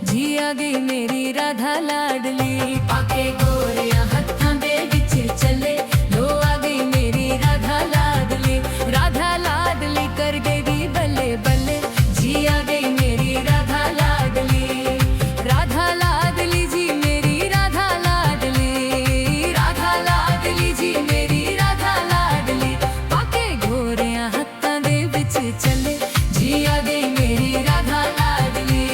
जी आ गई मेरी राधा लाडली। पाके गोरियां हत्थां दे विच चले, लो आ गई मेरी राधा लाडली। राधा लाडली कर गई बल्ले बल्ले, जी आ गई मेरी राधा लाडली। राधा लाडली जी मेरी राधा लाडली, राधा लाडली जी मेरी राधा लाडली। पाके गोरियां हत्थां दे विच चले, जी आ गई मेरी राधा लाडली।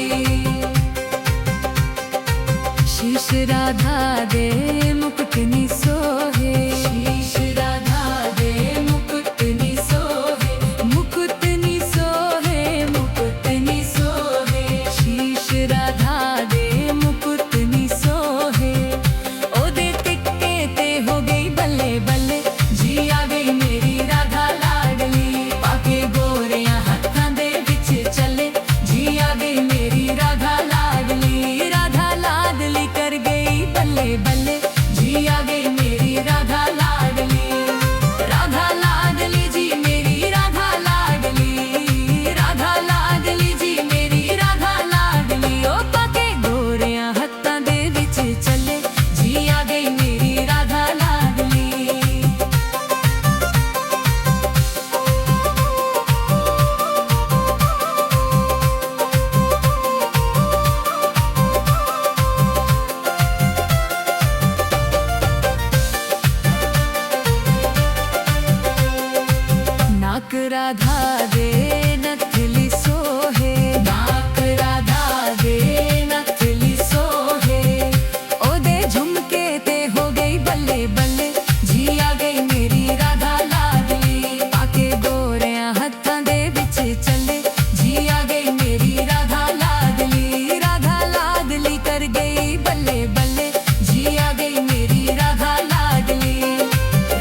शीश राधा दे मुकुट नी सोहे, शीश राधा दे मुकुट नी सोहे, मुकुट नी सोहे, मुकुट नी सोहे। शीश राधा दे मुकुट नी सोहे, ओदे टिक्के ते हो गई बल्ले बल्ले, जी आ गई मेरी राधा लाडली। पाके गोरियां हत्थां दे विच चले, जी आ गई मेरी राधा लाडली। राधा लाडली कर गई बल्ले बल्ले, जी आ गई मेरी राधा लाडली। राधा लाडली जी मेरी राधा लाडली, राधा लाडली जी मेरी राधा लाडली। ओ पाके गोरियां हत्थां दे विच चले, जी आ गई मेरी राधा लाडली। नाक राधा दे नथली सोहे, नाक राधा दे नथली सोहे, ओदे झुमके ते हो गई बल्ले बल्ले, जी आ गई मेरी राधा लाडली। पाके गोरियां हत्थां दे विच चले, जी आ गई मेरी राधा लाडली। राधा लाडली कर गई बल्ले बल्ले, जी आ गई मेरी राधा लाडली।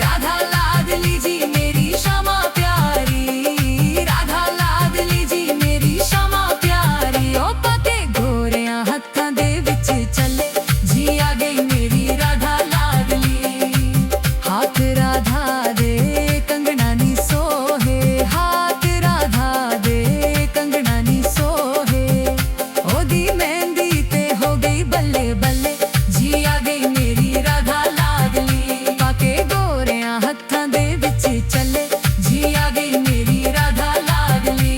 राधा लाडली जी मेरी क्षमा प्यारी, राधा लाडली जी मेरी क्षमा प्यारी। ओ पाके गोरियां हत्थां दे विच चले, जी आ गई मेरी राधा लाडली। हाथ राधा दे कंगना नी सोहे, हाथ राधा दे कंगना नी सोहे, ओदी मेहंदी ते हो गई बल्ले बल्ले, जी आ गई मेरी राधा लाडली। पाके गोरियां हत्थां दे विच चले, जी आ गई मेरी राधा लाडली।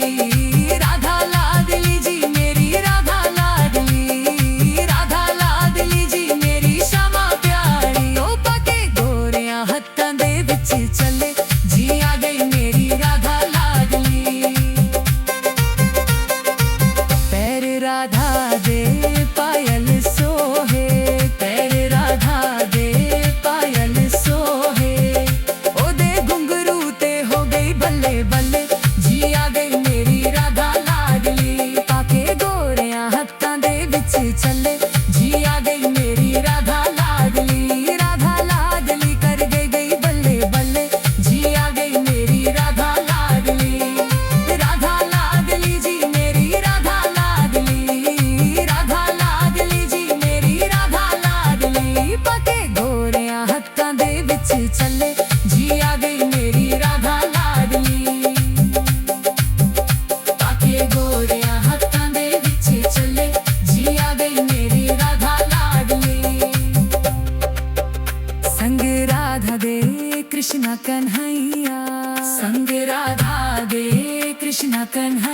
राधा लाडली जी मेरी राधा लाडली, राधा लाडली जी मेरी क्षमा प्यारी। ओ पाके गोरियां हत्थां दे विच चले, जी आ गई मेरी राधा लाडली। पैर राधा दे पायल सोहे, पैर राधा दे पायल सोहे, ओदे घुंघरू ते हो गई बल्ले बल्ले, जी आ गई मेरी राधा लाडली। पाके गोरियां हत्थां दे विच चले, जी आ गई मेरी राधा लाडली। राधा लाडली कर गई बल्ले बल्ले, जी आ गई मेरी राधा लाडली। राधा लाडली जी मेरी राधा लाडली, राधा लाडली जी मेरी राधा लाडली। पाके गोरियां हत्थां दे विच चले, जी आ गई मेरी राधा लाडली। पाके गोरियां हत्थां दे विच चले, जी आ गई मेरी राधा लाडली। संग राधा दे कृष्णा कन्हैया, संग राधा दे कृष्णा कन्हैया।